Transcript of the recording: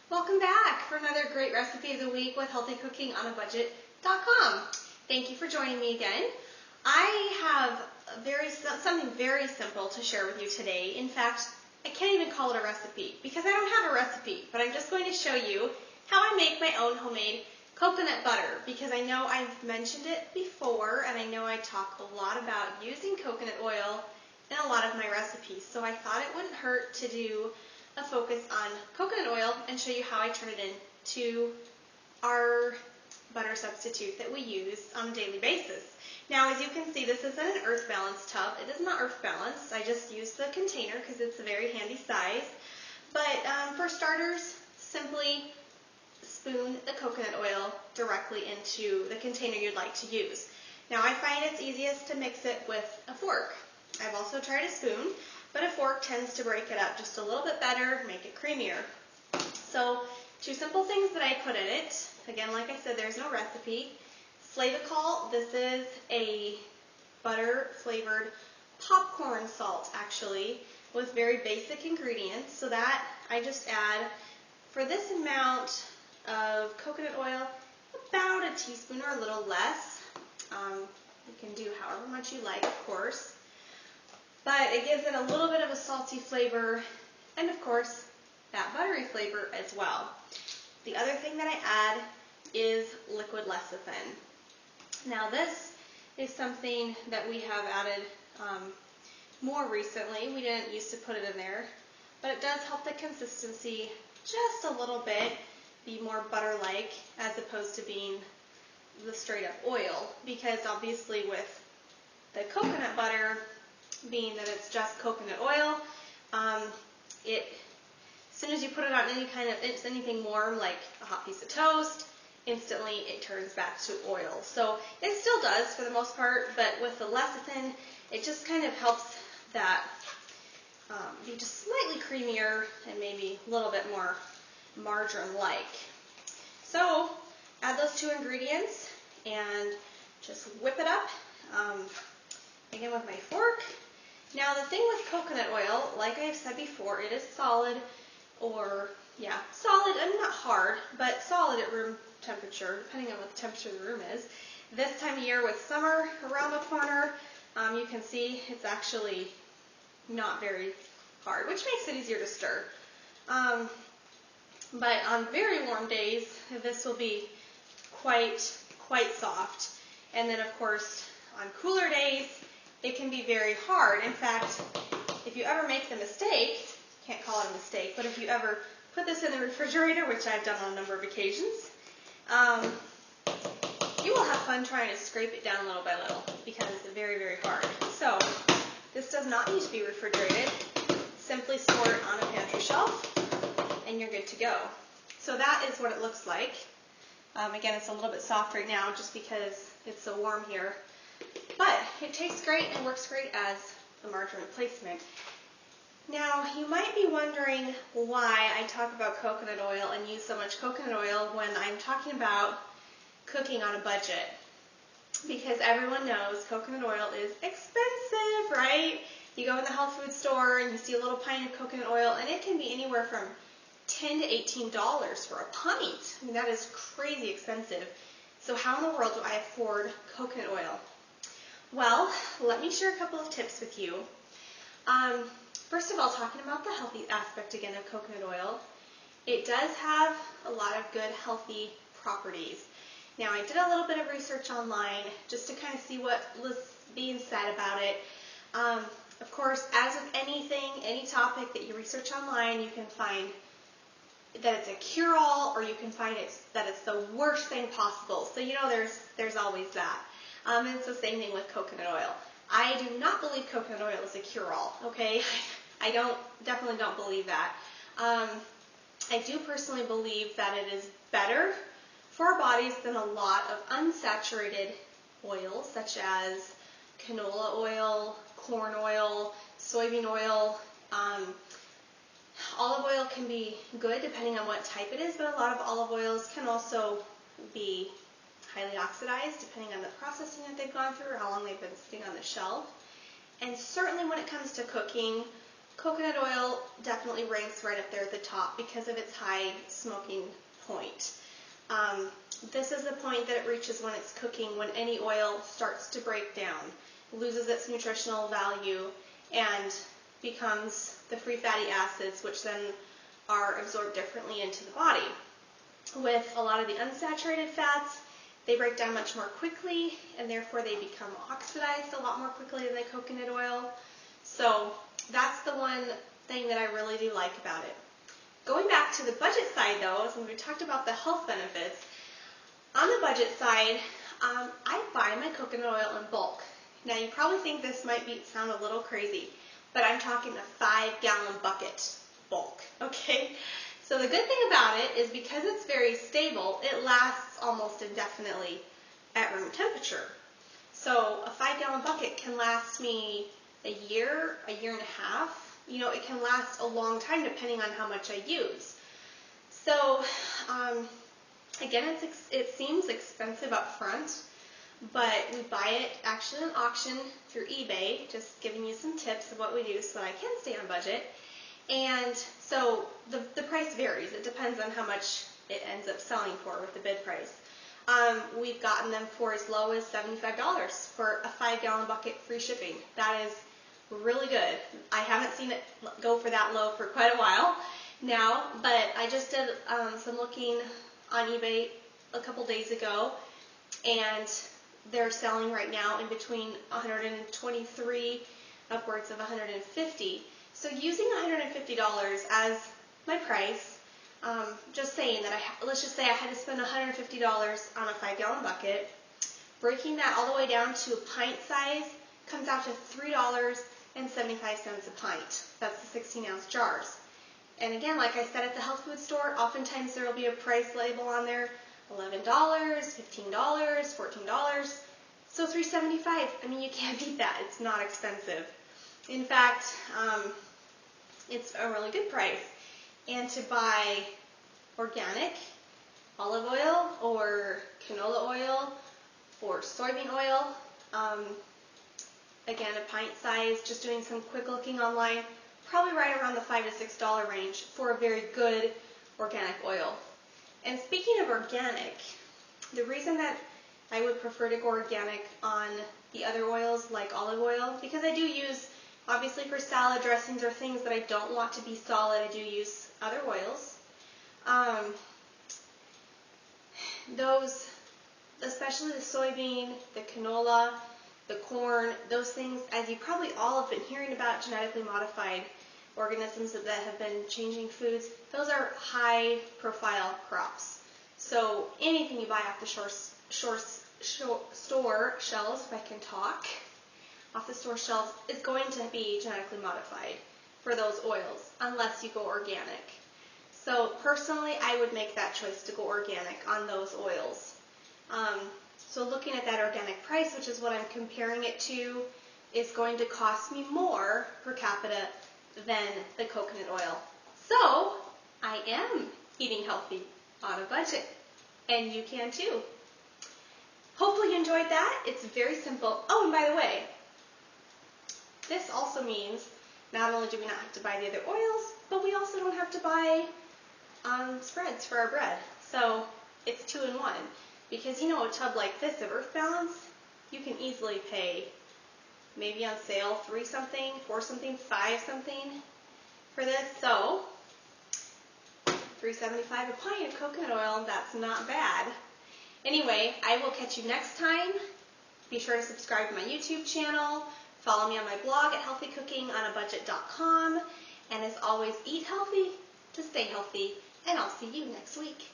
Welcome back for another great recipe of the week with healthycookingonabudget.com. Thank you for joining me again. I have something very simple to share with you today. In fact, I can't even call it a recipe because I don't have a recipe, but I'm just going to show you how I make my own homemade coconut butter, because I know I've mentioned it before and I know I talk a lot about using coconut oil in a lot of my recipes, so I thought it wouldn't hurt to do a focus on coconut oil and show you how I turn it into our butter substitute that we use on a daily basis. Now, as you can see, this isn't an earth balance tub. It is not earth balanced. I just used the container because it's a very handy size. But for starters, simply spoon the coconut oil directly into the container you'd like to use. Now, I find it's easiest to mix it with a fork. I've also tried a spoon, but a fork tends to break it up just a little bit better, make it creamier. So, two simple things that I put in it. Again, like I said, there's no recipe. Flavacol, this is a butter-flavored popcorn salt, actually, with very basic ingredients. So that I just add, for this amount of coconut oil, about a teaspoon or a little less. You can do however much you like, of course. But it gives it a little bit of a salty flavor and, of course, that buttery flavor as well. The other thing that I add is liquid lecithin. Now, this is something that we have added more recently. We didn't used to put it in there, but it does help the consistency just a little bit be more butter-like as opposed to being the straight-up oil, because obviously with the coconut butter, being that it's just coconut oil, as soon as you put it on anything warm like a hot piece of toast, instantly it turns back to oil. So it still does for the most part, but with the lecithin, it just kind of helps that be just slightly creamier and maybe a little bit more margarine-like. So add those two ingredients and just whip it up, again with my fork. Now, the thing with coconut oil, like I've said before, it is solid, solid and not hard, but solid at room temperature, depending on what the temperature of the room is. This time of year with summer around the corner, you can see it's actually not very hard, which makes it easier to stir. But on very warm days, this will be quite soft. And then, of course, on cooler days, it can be very hard. In fact, if you ever make the mistake, can't call it a mistake, but if you ever put this in the refrigerator, which I've done on a number of occasions, you will have fun trying to scrape it down little by little because it's very hard. So this does not need to be refrigerated. Simply store it on a pantry shelf and you're good to go. So that is what it looks like. Again, it's a little bit soft right now just because it's so warm here. But it tastes great and works great as a margarine replacement. Now, you might be wondering why I talk about coconut oil and use so much coconut oil when I'm talking about cooking on a budget. Because everyone knows coconut oil is expensive, right? You go in the health food store and you see a little pint of coconut oil, and it can be anywhere from $10 to $18 for a pint. I mean, that is crazy expensive. So how in the world do I afford coconut oil? Well, let me share a couple of tips with you. First of all, talking about the healthy aspect again of coconut oil, it does have a lot of good healthy properties. Now, I did a little bit of research online just to kind of see what was being said about it. Of course, as with anything, any topic that you research online, you can find that it's a cure-all, or you can find that it's the worst thing possible. So, there's always that. And it's the same thing with coconut oil. I do not believe coconut oil is a cure-all, okay? I definitely don't believe that. I do personally believe that it is better for our bodies than a lot of unsaturated oils, such as canola oil, corn oil, soybean oil. Olive oil can be good depending on what type it is, but a lot of olive oils can also be highly oxidized depending on the processing that they've gone through or how long they've been sitting on the shelf. And certainly when it comes to cooking, coconut oil definitely ranks right up there at the top because of its high smoking point. This is the point that it reaches when it's cooking, when any oil starts to break down, loses its nutritional value, and becomes the free fatty acids, which then are absorbed differently into the body. With a lot of the unsaturated fats, they break down much more quickly, and therefore they become oxidized a lot more quickly than the coconut oil. So that's the one thing that I really do like about it. Going back to the budget side though, since we talked about the health benefits, on the budget side, I buy my coconut oil in bulk. Now you probably think this might sound a little crazy, but I'm talking a 5-gallon bucket bulk, okay? So the good thing about it is because it's very stable, it lasts almost indefinitely at room temperature. So a 5-gallon bucket can last me a year and a half. You know, it can last a long time depending on how much I use. So again, it seems expensive up front, but we buy it actually on auction through eBay, just giving you some tips of what we do so that I can stay on budget. And so the price varies. It depends on how much it ends up selling for with the bid price. We've gotten them for as low as $75 for a 5-gallon bucket free shipping. That is really good. I haven't seen it go for that low for quite a while now, but I just did some looking on eBay a couple days ago, and they're selling right now in between $123 upwards of $150. So using $150 as my price, just saying that let's just say I had to spend $150 on a 5-gallon bucket, breaking that all the way down to a pint size comes out to $3.75 a pint. That's the 16-ounce jars. And again, like I said at the health food store, oftentimes there will be a price label on there, $11, $15, $14. So $3.75, I mean, you can't beat that. It's not expensive. In fact, it's a really good price. And to buy organic olive oil or canola oil or soybean oil, again, a pint size, just doing some quick looking online, probably right around the $5 to $6 range for a very good organic oil. And speaking of organic, the reason that I would prefer to go organic on the other oils like olive oil, because I do use, obviously for salad dressings or things that I don't want to be solid, I do use other oils. Those, especially the soybean, the canola, the corn, those things, as you probably all have been hearing about genetically modified organisms that have been changing foods, those are high profile crops. So anything you buy off the store shelves, if I can talk, off the store shelves is going to be genetically modified for those oils unless you go organic. So personally, I would make that choice to go organic on those oils. So looking at that organic price, which is what I'm comparing it to, is going to cost me more per capita than the coconut oil. So I am eating healthy on a budget, and you can too. Hopefully you enjoyed that. It's very simple. Oh, and by the way, this also means not only do we not have to buy the other oils, but we also don't have to buy spreads for our bread. So it's 2-in-1. Because you know, a tub like this of Earth Balance, you can easily pay maybe on sale $3 something, $4 something, $5 something for this. So $3.75 a pint of coconut oil, that's not bad. Anyway, I will catch you next time. Be sure to subscribe to my YouTube channel. Follow me on my blog at healthycookingonabudget.com. And as always, eat healthy to stay healthy. And I'll see you next week.